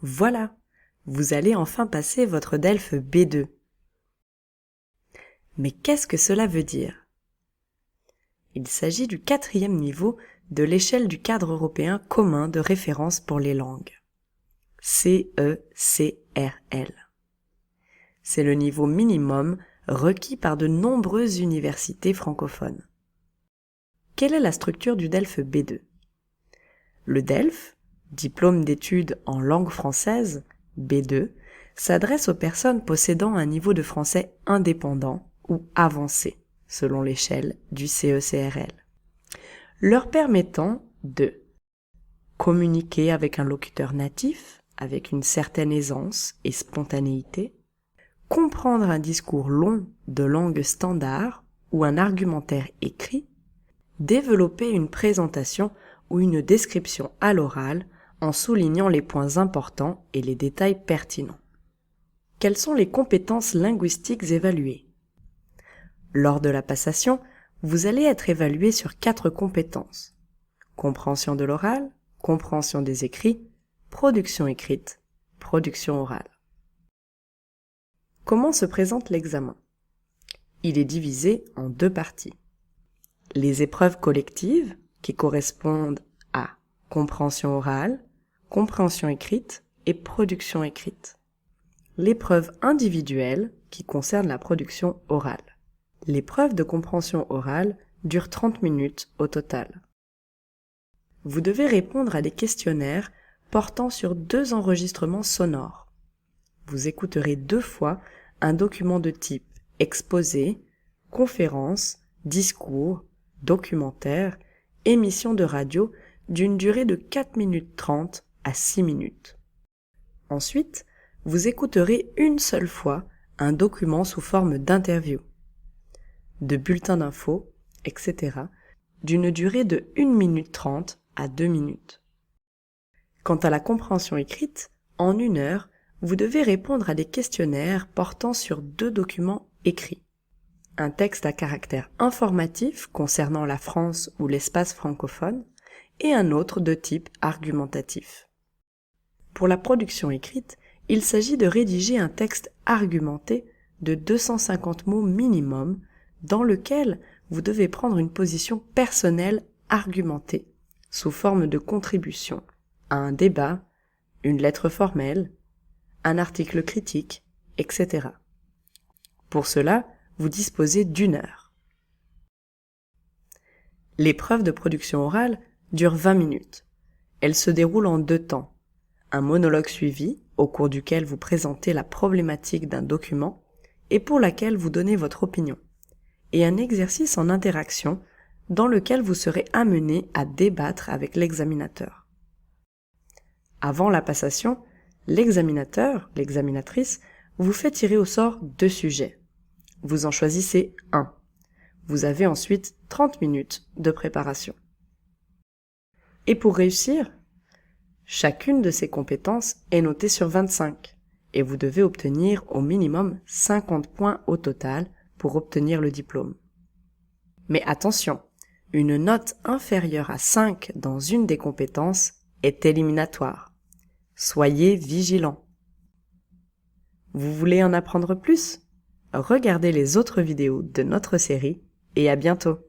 Voilà, vous allez enfin passer votre DELF B2. Mais qu'est-ce que cela veut dire? Il s'agit du 4e niveau de l'échelle du cadre européen commun de référence pour les langues. CECRL. C'est le niveau minimum requis par de nombreuses universités francophones. Quelle est la structure du DELF B2? Le DELF, diplôme d'études en langue française, B2, s'adresse aux personnes possédant un niveau de français indépendant ou avancé, selon l'échelle du CECRL, leur permettant de communiquer avec un locuteur natif, avec une certaine aisance et spontanéité, comprendre un discours long de langue standard ou un argumentaire écrit, développer une présentation ou une description à l'oral en soulignant les points importants et les détails pertinents. Quelles sont les compétences linguistiques évaluées? Lors de la passation, vous allez être évalué sur 4 compétences. Compréhension de l'oral, compréhension des écrits, production écrite, production orale. Comment se présente l'examen? Il est divisé en 2 parties. Les épreuves collectives, qui correspondent à compréhension orale, compréhension écrite et production écrite. L'épreuve individuelle, qui concerne la production orale. L'épreuve de compréhension orale dure 30 minutes au total. Vous devez répondre à des questionnaires portant sur 2 enregistrements sonores. Vous écouterez 2 fois un document de type exposé, conférence, discours, documentaire, émission de radio d'une durée de 4 minutes 30 à 6 minutes. Ensuite, vous écouterez une seule fois un document sous forme d'interview, de bulletin d'infos, etc., d'une durée de 1 minute 30 à 2 minutes. Quant à la compréhension écrite, en 1 heure, vous devez répondre à des questionnaires portant sur 2 documents écrits. Un texte à caractère informatif concernant la France ou l'espace francophone et un autre de type argumentatif. Pour la production écrite, il s'agit de rédiger un texte argumenté de 250 mots minimum dans lequel vous devez prendre une position personnelle argumentée sous forme de contribution à un débat, une lettre formelle, un article critique, etc. Pour cela, vous disposez d'1 heure. L'épreuve de production orale dure 20 minutes. Elle se déroule en 2 temps. Un monologue suivi, au cours duquel vous présentez la problématique d'un document et pour laquelle vous donnez votre opinion, et un exercice en interaction dans lequel vous serez amené à débattre avec l'examinateur. Avant la passation, l'examinateur, l'examinatrice, vous fait tirer au sort 2 sujets. Vous en choisissez un. Vous avez ensuite 30 minutes de préparation. Et pour réussir, chacune de ces compétences est notée sur 25 et vous devez obtenir au minimum 50 points au total pour obtenir le diplôme. Mais attention, une note inférieure à 5 dans une des compétences est éliminatoire. Soyez vigilants. Vous voulez en apprendre plus? Regardez les autres vidéos de notre série et à bientôt.